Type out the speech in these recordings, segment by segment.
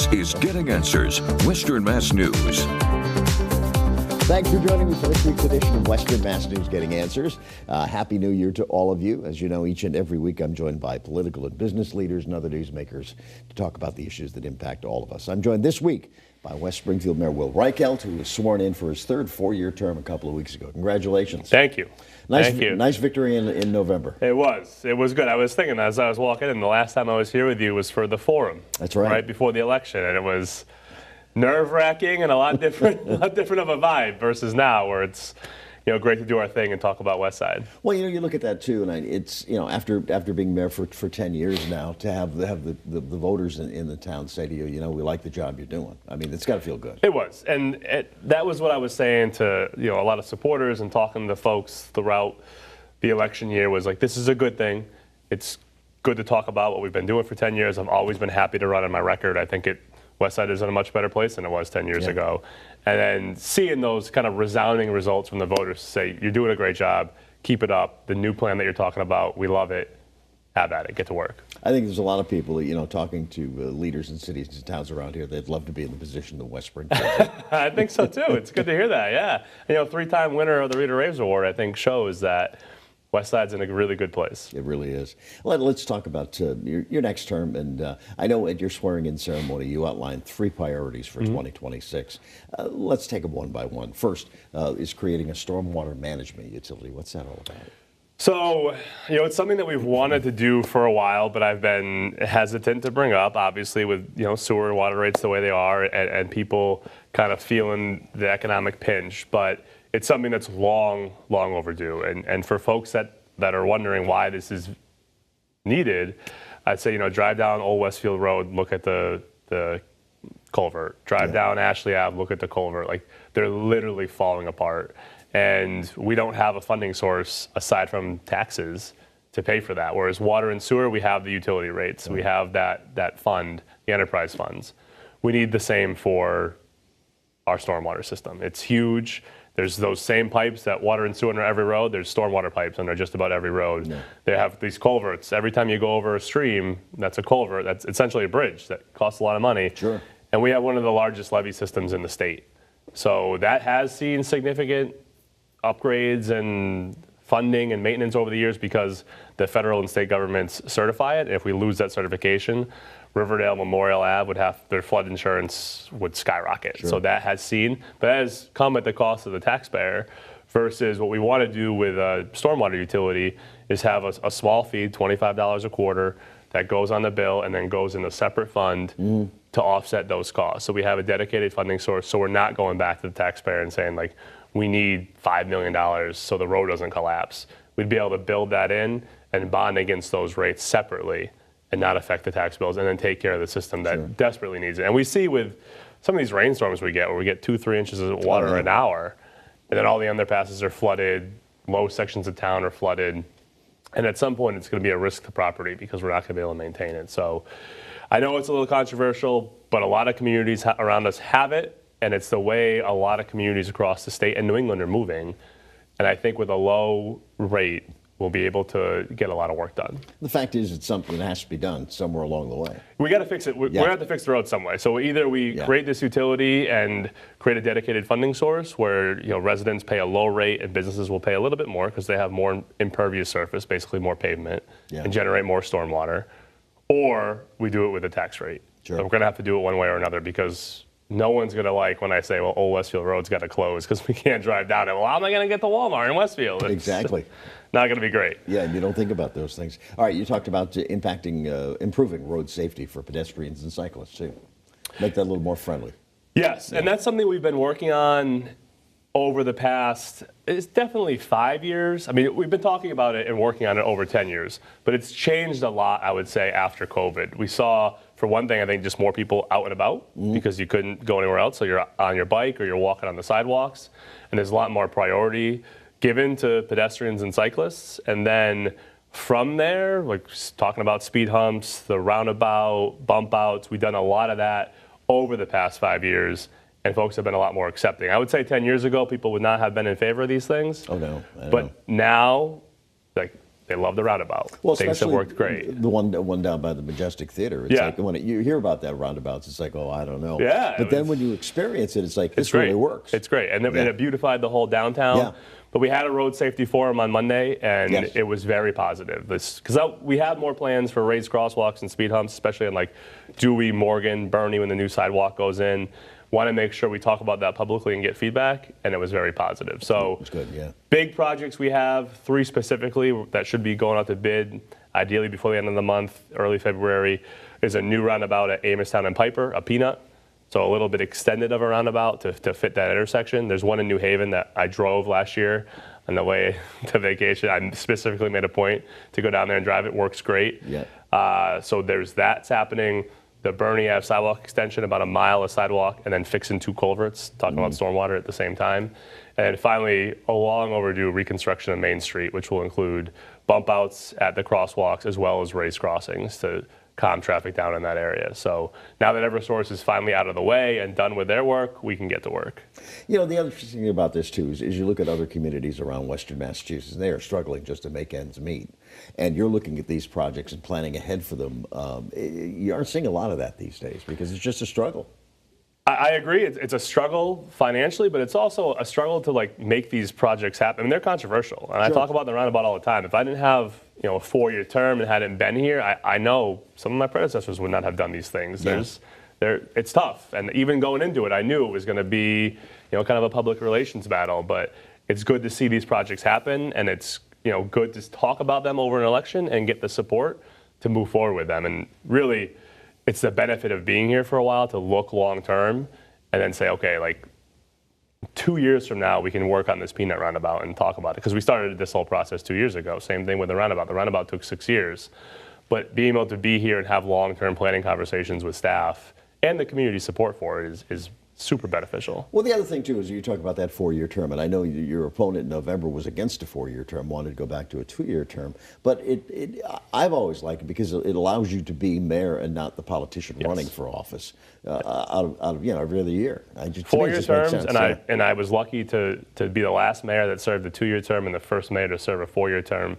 This is Getting Answers, Western Mass News. Thanks for joining me for this week's edition of Western Mass News Getting Answers. Happy New Year to all of you. As you know, each and every week I'm joined by political and business leaders and other newsmakers to talk about the issues that impact all of us. I'm joined this week by West Springfield Mayor Will Reichelt, who was sworn in for his third four-year term a couple of weeks ago. Congratulations. Thank you. Thank you. Nice victory in November. It was good. I was thinking as I was walking in, the last time I was here with you was for the forum. That's right. Right before the election, and it was nerve-wracking and a lot different of a vibe versus now, where it's great to do our thing and talk about West Side. Well, you look at that too, and it's after being mayor for 10 years now, to have the voters in the town say to you, we like the job you're doing. I mean, it's got to feel good. It was, and that was what I was saying to a lot of supporters and talking to folks throughout the election year. Was like, this is a good thing. It's good to talk about what we've been doing for 10 years. I've always been happy to run on my record. I think West Side is in a much better place than it was 10 years ago. And then seeing those kind of resounding results from the voters say, you're doing a great job, keep it up. The new plan that you're talking about, we love it. Have at it, get to work. I think there's a lot of people, talking to leaders in cities and towns around here, they'd love to be in the position that West Springfield. I think so too. It's good to hear that, yeah. Three-time winner of the Rita Raves Award, I think, shows that West Side's in a really good place. It really is. Let's talk about your next term. And I know at your swearing-in ceremony, you outlined three priorities for 2026. Let's take them one by one. First is creating a stormwater management utility. What's that all about? So, it's something that we've wanted to do for a while, but I've been hesitant to bring up, obviously, with, sewer and water rates the way they are and people kind of feeling the economic pinch. But it's something that's long overdue. And for folks that are wondering why this is needed, I'd say, drive down Old Westfield Road, look at the culvert. Drive down Ashley Ave, look at the culvert. Like, they're literally falling apart. And we don't have a funding source aside from taxes to pay for that. Whereas water and sewer, we have the utility rates. We have that fund, the enterprise funds. We need the same for our stormwater system. It's huge. There's those same pipes that water and sewer under every road. There's stormwater pipes under just about every road. Yeah. They have these culverts. Every time you go over a stream, that's a culvert. That's essentially a bridge that costs a lot of money. Sure. And we have one of the largest levee systems in the state. So that has seen significant upgrades and funding and maintenance over the years because the federal and state governments certify it. And if we lose that certification, Riverdale, Memorial Ave would have their flood insurance would skyrocket. Sure. So that has seen, but that has come at the cost of the taxpayer. Versus what we want to do with a stormwater utility is have a small fee, $25 a quarter, that goes on the bill and then goes in a separate fund to offset those costs. So we have a dedicated funding source. So we're not going back to the taxpayer and saying like, we need $5 million so the road doesn't collapse. We'd be able to build that in and bond against those rates separately and not affect the tax bills, and then take care of the system that desperately needs it. And we see with some of these rainstorms we get, where we get 2-3 inches of water an hour, and then all the underpasses are flooded, low sections of town are flooded, and at some point it's going to be a risk to property because we're not going to be able to maintain it. So I know it's a little controversial, but a lot of communities around us have it, and it's the way a lot of communities across the state and New England are moving. And I think with a low rate, we'll be able to get a lot of work done. The fact is, it's something that has to be done somewhere along the way. We got to fix it. We're going to have to fix the road some way. So either we create this utility and create a dedicated funding source where residents pay a low rate and businesses will pay a little bit more because they have more impervious surface, basically more pavement, and generate more stormwater. Or we do it with a tax rate. Sure. So we're going to have to do it one way or another because no one's going to like when I say, well, Old Westfield Road's got to close because we can't drive down it. Well, how am I going to get to Walmart in Westfield? It's exactly. Not going to be great. Yeah, and you don't think about those things. All right, you talked about improving road safety for pedestrians and cyclists, too. Make that a little more friendly. Yes, and that's something we've been working on over the past, it's definitely 5 years. I mean, we've been talking about it and working on it over 10 years, but it's changed a lot, I would say, after COVID. We saw, for one thing, I think just more people out and about because you couldn't go anywhere else. So you're on your bike or you're walking on the sidewalks, and there's a lot more priority given to pedestrians and cyclists. And then from there, like talking about speed humps, the roundabout, bump outs, we've done a lot of that over the past 5 years. And folks have been a lot more accepting. I would say 10 years ago, people would not have been in favor of these things. Oh, no. But now, like They love the roundabout. Well, Things have worked great. The one down by the Majestic Theater. It's like when you hear about that roundabouts, it's like, oh, I don't know. Yeah. But then when you experience it, it's like, this really works. It's great. And it beautified the whole downtown. Yeah. But we had a road safety forum on Monday, and it was very positive. Because we have more plans for raised crosswalks and speed humps, especially in like Dewey, Morgan, Bernie when the new sidewalk goes in. Want to make sure we talk about that publicly and get feedback, and it was very positive. So it's good, yeah. Big projects we have, 3 specifically that should be going out to bid, ideally before the end of the month, early February, is a new roundabout at Amostown and Piper, a peanut. So a little bit extended of a roundabout to fit that intersection. There's one in New Haven that I drove last year on the way to vacation. I specifically made a point to go down there and drive it. Works great. Yeah. So there's that's happening. The Bernie Ave sidewalk extension, about a mile of sidewalk, and then fixing 2 culverts, talking about stormwater at the same time. And finally, a long overdue reconstruction of Main Street, which will include bump outs at the crosswalks as well as raised crossings to calm traffic down in that area. So now that Eversource is finally out of the way and done with their work, we can get to work. You know, the other interesting thing about this, too, is you look at other communities around Western Massachusetts, and they are struggling just to make ends meet. And you're looking at these projects and planning ahead for them. You aren't seeing a lot of that these days because it's just a struggle. I agree. It's a struggle financially, but it's also a struggle to like make these projects happen. I mean, they're controversial, and I talk about the roundabout all the time. If I didn't have a 4-year term and hadn't been here, I know some of my predecessors would not have done these things. It's tough, and even going into it, I knew it was going to be kind of a public relations battle. But it's good to see these projects happen, and it's good to talk about them over an election and get the support to move forward with them. And really, it's the benefit of being here for a while to look long term and then say, okay, like 2 years from now, we can work on this peanut roundabout and talk about it. Because we started this whole process 2 years ago. Same thing with the roundabout. The roundabout took 6 years. But being able to be here and have long-term planning conversations with staff and the community support for it is super beneficial. Well, the other thing, too, is you talk about that 4-year term, and I know your opponent in November was against a 4-year term, wanted to go back to a 2-year term, but I've always liked it because it allows you to be mayor and not the politician running for office out of every other year. 4-year terms, and I was lucky to be the last mayor that served a 2-year term and the first mayor to serve a 4-year term,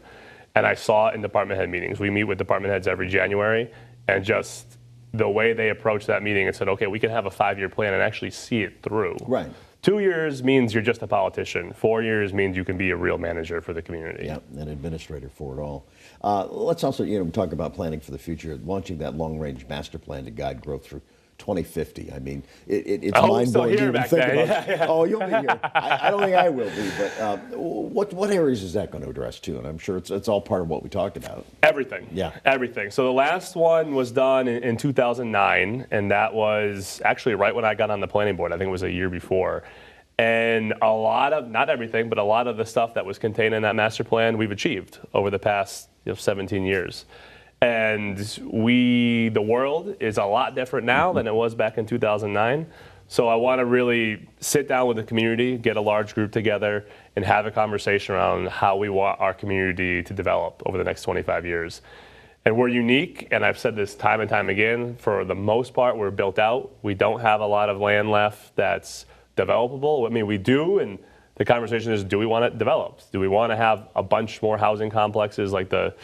and I saw it in department head meetings. We meet with department heads every January, and just the way they approached that meeting and said, okay, we can have a 5-year plan and actually see it through. Right. 2 years means you're just a politician. 4 years means you can be a real manager for the community. Yeah, an administrator for it all. Let's also, talk about planning for the future, launching that long-range master plan to guide growth through 2050. I mean, it's mind-blowing to even think about. Oh, you'll be here. I don't think I will be, but what areas is that going to address too? And I'm sure it's all part of what we talked about. Everything. Yeah. Everything. So the last one was done in 2009, and that was actually right when I got on the planning board. I think it was a year before. And a lot of, not everything, but a lot of the stuff that was contained in that master plan we've achieved over the past 17 years. And the world is a lot different now than it was back in 2009. So I want to really sit down with the community, get a large group together, and have a conversation around how we want our community to develop over the next 25 years. And we're unique, and I've said this time and time again, for the most part, we're built out. We don't have a lot of land left that's developable. I mean, we do, and the conversation is, do we want it developed? Do we want to have a bunch more housing complexes like the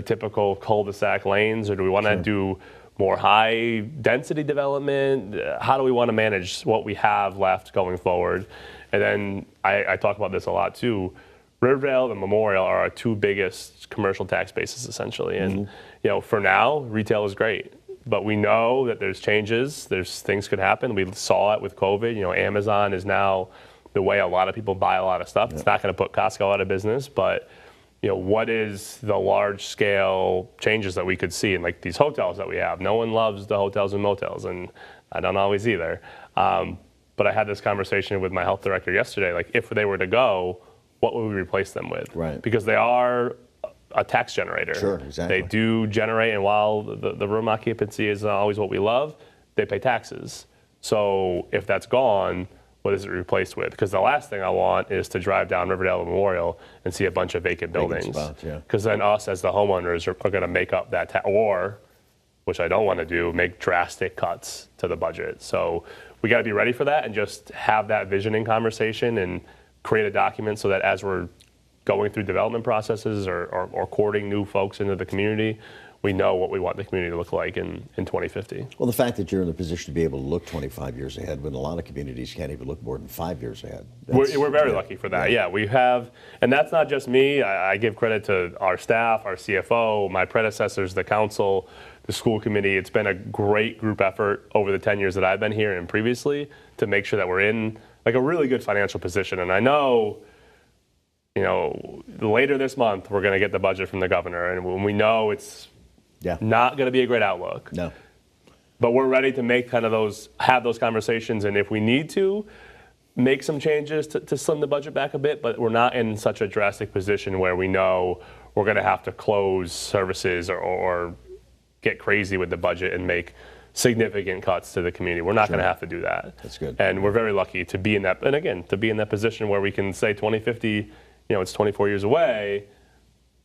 typical cul-de-sac lanes, or do we want to do more high density development? How do we want to manage what we have left going forward? And then I talk about this a lot too. Riverdale and Memorial are our 2 biggest commercial tax bases essentially. And for now, retail is great. But we know that there's changes, things could happen. We saw it with COVID. Amazon is now the way a lot of people buy a lot of stuff. It's not going to put Costco out of business, but what is the large scale changes that we could see in like these hotels that we have? No one loves the hotels and motels, and I don't always either. But I had this conversation with my health director yesterday. Like, if they were to go, what would we replace them with? Right. Because they are a tax generator. Sure, exactly. They do generate, and while the room occupancy isn't always what we love, they pay taxes. So if that's gone, what is it replaced with? Because the last thing I want is to drive down Riverdale and Memorial and see a bunch of vacant buildings. Because then us as the homeowners are going to make up that or, which I don't want to do, make drastic cuts to the budget. So we got to be ready for that and just have that visioning conversation and create a document so that as we're going through development processes or courting new folks into the community, we know what we want the community to look like in 2050. Well, the fact that you're in the position to be able to look 25 years ahead when a lot of communities can't even look more than 5 years ahead. We're very lucky for that. Yeah, we have, and that's not just me. I give credit to our staff, our CFO, my predecessors, the council, the school committee. It's been a great group effort over the 10 years that I've been here and previously to make sure that we're in like a really good financial position. And I know, later this month, we're going to get the budget from the governor. And when we know it's not going to be a great outlook. No. But we're ready to make have those conversations. And if we need to, make some changes to slim the budget back a bit. But we're not in such a drastic position where we know we're going to have to close services or get crazy with the budget and make significant cuts to the community. We're not going to have to do that. That's good. And we're very lucky to be in that. And again, to be in that position where we can say 2050, it's 24 years away,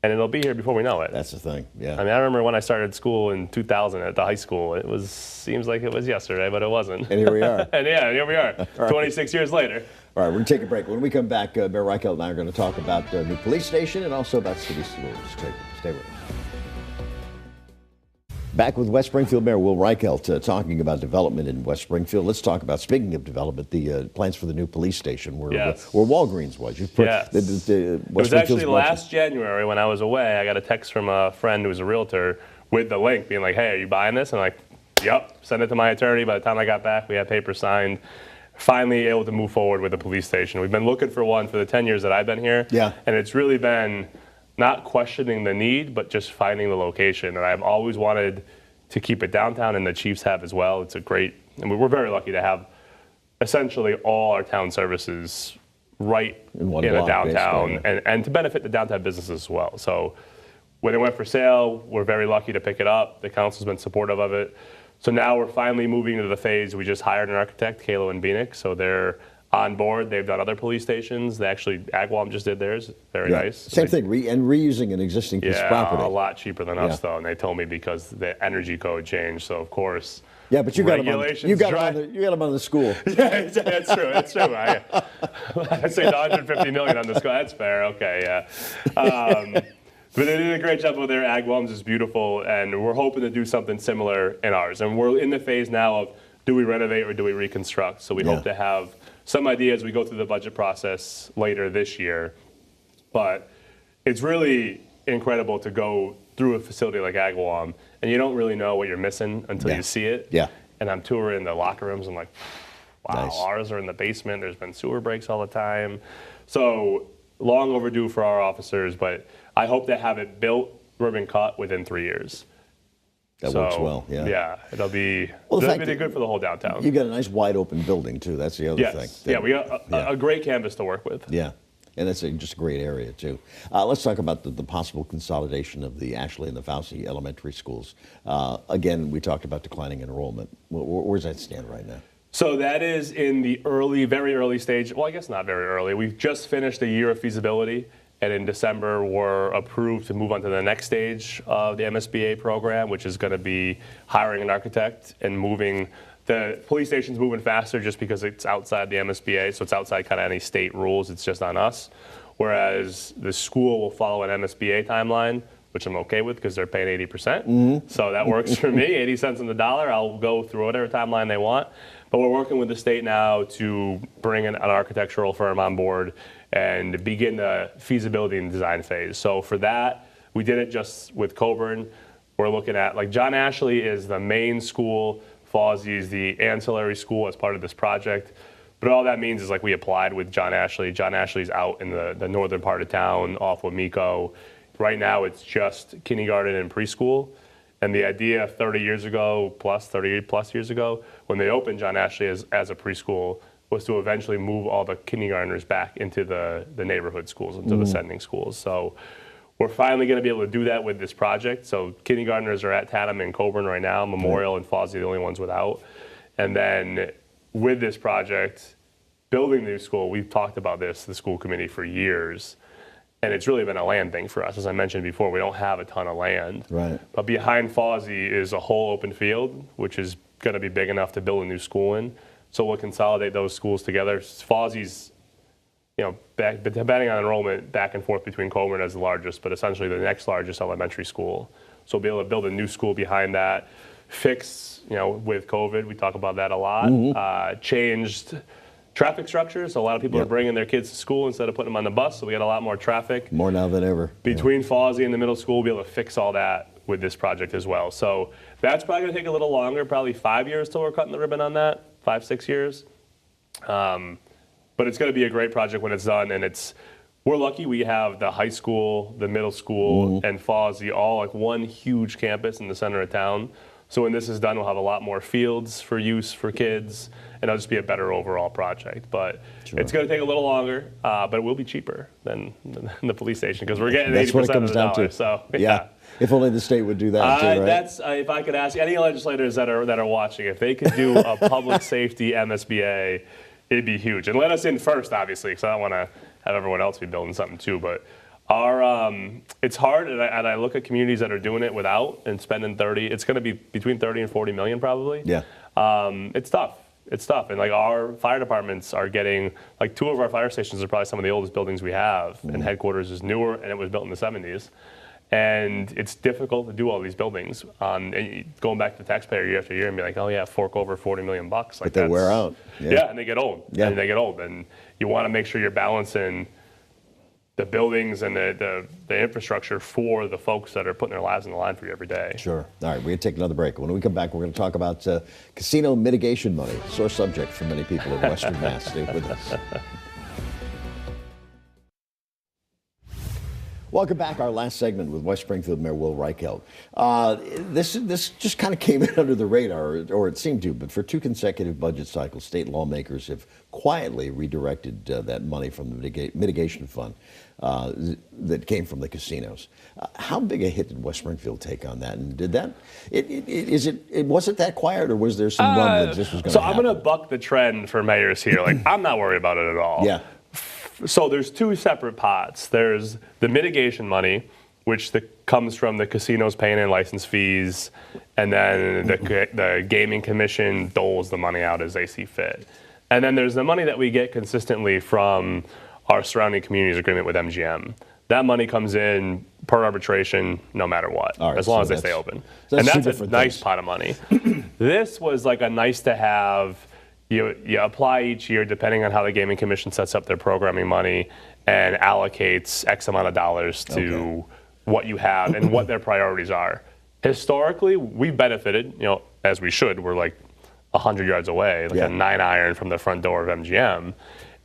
and it'll be here before we know it. That's the thing. Yeah. I mean, I remember when I started school in 2000 at the high school. Seems like it was yesterday, but it wasn't. And here we are. And here we are, 26 years later. All right, we're going to take a break. When we come back, Mayor Reichelt and I are going to talk about the new police station and also about city schools. Stay with us. Back with West Springfield Mayor Will Reichelt talking about development in West Springfield. Let's talk about, speaking of development, the plans for the new police station where Walgreens was. It was actually last January when I was away. I got a text from a friend who's a realtor with the link being like, hey, are you buying this? And I'm like, yep. Send it to my attorney. By the time I got back, we had papers signed. Finally able to move forward with the police station. We've been looking for one for the 10 years that I've been here. Yeah. And it's really been not questioning the need, but just finding the location. And I've always wanted to keep it downtown, and the Chiefs have as well. It's we're very lucky to have essentially all our town services right in a downtown, and to benefit the downtown businesses as well. So when it went for sale, we're very lucky to pick it up. The council's been supportive of it. So now we're finally moving into the phase. We just hired an architect, Kalo and Beanick, so they're on board. They've done other police stations. They actually, Agawam just did theirs. Very nice. Same thing, and reusing an existing piece of property. A lot cheaper than us, though. And they told me because the energy code changed. So, of course, yeah, but you got them on the school. Yeah, that's true. That's true. I say $150 million on the school. That's fair. Okay, yeah. But they did a great job with their Agawam's. It's beautiful, and we're hoping to do something similar in ours. And we're in the phase now of, do we renovate or do we reconstruct? So we hope to have some idea as we go through the budget process later this year. But it's really incredible to go through a facility like Agawam, and you don't really know what you're missing until you see it. Yeah. And I'm touring the locker rooms. I'm like, wow, ours are in the basement. There's been sewer breaks all the time. So long overdue for our officers, but I hope to have it built, ribbon cut within 3 years. That works well, yeah. Yeah, it'll be good for the whole downtown. You've got a nice wide open building, too. That's the other thing. Yeah, we got a great canvas to work with. Yeah, and it's just a great area, too. Let's talk about the possible consolidation of the Ashley and the Fauci elementary schools. Again, we talked about declining enrollment. Where's that stand right now? So that is in the very early stage. Well, I guess not very early. We've just finished a year of feasibility. And in December, we're approved to move on to the next stage of the MSBA program, which is going to be hiring an architect and moving. The police station's moving faster just because it's outside the MSBA, so it's outside kind of any state rules. It's just on us. Whereas the school will follow an MSBA timeline, which I'm okay with because they're paying 80%. Mm-hmm. So that works for me, 80 cents on the dollar. I'll go through whatever timeline they want. But we're working with the state now to bring an architectural firm on board and begin the feasibility and design phase. So for that, we did it just with Coburn. We're looking at, John Ashley is the main school, Fawsey is the ancillary school as part of this project. But all that means is we applied with John Ashley. John Ashley's out in the northern part of town off Wamiko. Right now it's just kindergarten and preschool. And the idea 30 years ago, 30 plus years ago, when they opened John Ashley as a preschool, was to eventually move all the kindergartners back into the neighborhood schools, into the sending schools. So we're finally going to be able to do that with this project. So kindergartners are at Tatum and Coburn right now. Memorial and Fawsey are the only ones without. And then with this project, building the new school, we've talked about this, the school committee, for years. And it's really been a land thing for us. As I mentioned before, we don't have a ton of land. Right. But behind Fawsey is a whole open field, which is going to be big enough to build a new school in. So we'll consolidate those schools together. Fawsey's depending on enrollment, back and forth between Coburn as the largest, but essentially the next largest elementary school. So we'll be able to build a new school behind that, fix, with COVID, we talk about that a lot, changed traffic structures. So a lot of people are bringing their kids to school instead of putting them on the bus, so we got a lot more traffic. More now than ever. Between Fawsey and the middle school, we'll be able to fix all that with this project as well. So that's probably going to take a little longer, probably 5 years till we're cutting the ribbon on that, 5-6 years. But it's going to be a great project when it's done, and we're lucky we have the high school, the middle school, and Fawsey all like one huge campus in the center of town. So when this is done, we'll have a lot more fields for use for kids, and it'll just be a better overall project. But it's going to take a little longer, but it will be cheaper than the police station because we're getting 80% of the dollars. So yeah. If only the state would do that too, right? That's if I could ask any legislators that are watching, if they could do a public safety MSBA, it'd be huge. And let us in first, obviously, because I don't want to have everyone else be building something too. But it's hard, and I look at communities that are doing it without and spending it's going to be between 30 and 40 million probably. Yeah. It's tough. It's tough. And like our fire departments are getting, like 2 of our fire stations are probably some of the oldest buildings we have, and headquarters is newer, and it was built in the 70s. And it's difficult to do all these buildings. And going back to the taxpayer year after year and be like, oh yeah, fork over $40 million. Like but they wear out. Yeah, and they get old. Yeah. And they get old. And you want to make sure you're balancing the buildings and the infrastructure for the folks that are putting their lives on the line for you every day. Sure. All right, we're going to take another break. When we come back, we're going to talk about casino mitigation money, sore subject for many people in Western Mass. Stay with us. Welcome back. Our last segment with West Springfield Mayor Will Reichelt. This just kind of came in under the radar, or it seemed to, but for 2 consecutive budget cycles, state lawmakers have quietly redirected that money from the mitigation fund that came from the casinos. How big a hit did West Springfield take on that? And did that, was it that quiet, or was there some run that this was going to happen? So I'm going to buck the trend for mayors here. Like, I'm not worried about it at all. Yeah. So there's 2 separate pots. There's the mitigation money, which comes from the casinos paying in license fees, and then the gaming commission doles the money out as they see fit. And then there's the money that we get consistently from our surrounding communities agreement with MGM. That money comes in per arbitration, no matter what, right, as long as they stay open. And that's a nice pot of money. This was like a nice to have. You apply each year depending on how the Gaming Commission sets up their programming money and allocates X amount of dollars to what you have and what their priorities are. Historically, we've benefited, as we should. We're like 100 yards away, like a 9-iron from the front door of MGM.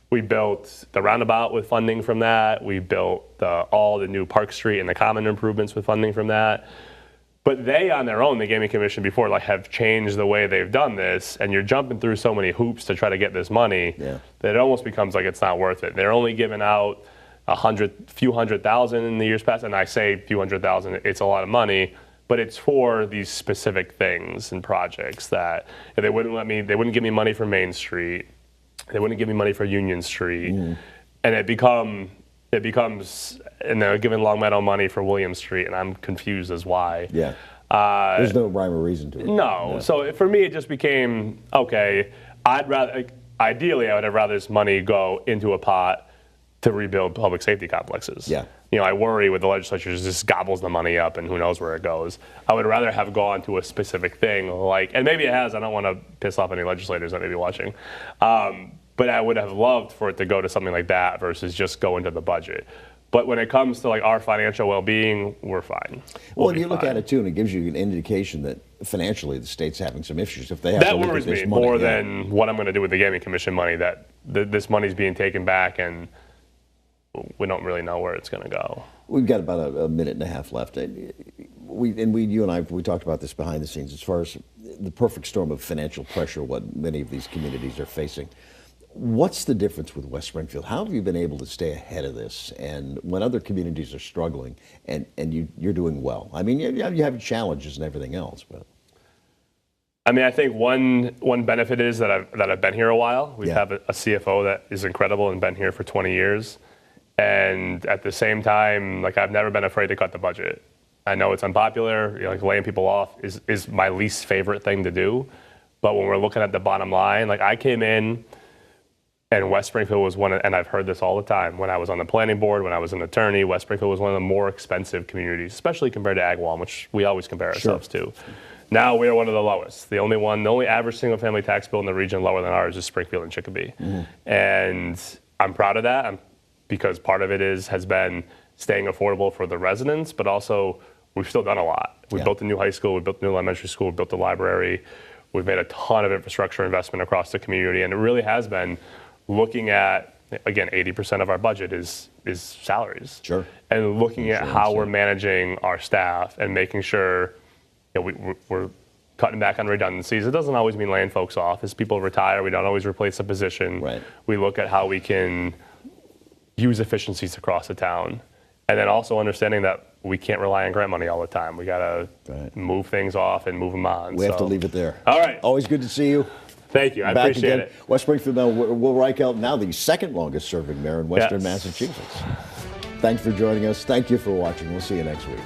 We built the roundabout with funding from that. We built all the new Park Street and the common improvements with funding from that. But they, on their own, the Gaming Commission before, have changed the way they've done this, and you're jumping through so many hoops to try to get this money that it almost becomes like it's not worth it. They're only giving out few hundred thousand in the years past, and I say few hundred thousand, it's a lot of money, but it's for these specific things and projects that they wouldn't give me money for Main Street, they wouldn't give me money for Union Street, and it becomes, and they're giving Longmeadow money for William Street, and I'm confused as why. Yeah. There's no rhyme or reason to it. No. So for me, it just became, okay, ideally, I would have rather this money go into a pot to rebuild public safety complexes. Yeah. I worry with the legislature just gobbles the money up and who knows where it goes. I would rather have gone to a specific thing and maybe it has, I don't want to piss off any legislators that may be watching. But I would have loved for it to go to something like that versus just go into the budget. But when it comes to our financial well-being, we're fine. Well, and you look at it too, and it gives you an indication that financially the state's having some issues. If they have that worries me more than what I'm going to do with the Gaming Commission money. That this money's being taken back, and we don't really know where it's going to go. We've got about a minute and a half left. You and I talked about this behind the scenes as far as the perfect storm of financial pressure, what many of these communities are facing. What's the difference with West Springfield? How have you been able to stay ahead of this? And when other communities are struggling, and you're doing well. I mean, you have challenges and everything else, but. I mean, I think one benefit is that I've been here a while. We have a CFO that is incredible and been here for 20 years. And at the same time, I've never been afraid to cut the budget. I know it's unpopular. Laying people off is my least favorite thing to do. But when we're looking at the bottom line, I came in And West Springfield was and I've heard this all the time, when I was on the planning board, when I was an attorney, West Springfield was one of the more expensive communities, especially compared to Agawam, which we always compare ourselves to. Now we are one of the lowest. The only average single family tax bill in the region lower than ours is Springfield and Chicopee. And I'm proud of that because part of it has been staying affordable for the residents, but also we've still done a lot. We built a new high school, we built a new elementary school, we built a library. We've made a ton of infrastructure investment across the community, and it really has been looking at, again, 80% of our budget is salaries. Sure. And looking at how we're managing our staff and making sure we're cutting back on redundancies. It doesn't always mean laying folks off. As people retire, we don't always replace a position. Right. We look at how we can use efficiencies across the town. And then also understanding that we can't rely on grant money all the time. We got to move things off and move them on. We have to leave it there. All right. Always good to see you. Thank you. I appreciate it. West Springfield, now, Will Reichelt, now the second longest serving mayor in Western Massachusetts. Thanks for joining us. Thank you for watching. We'll see you next week.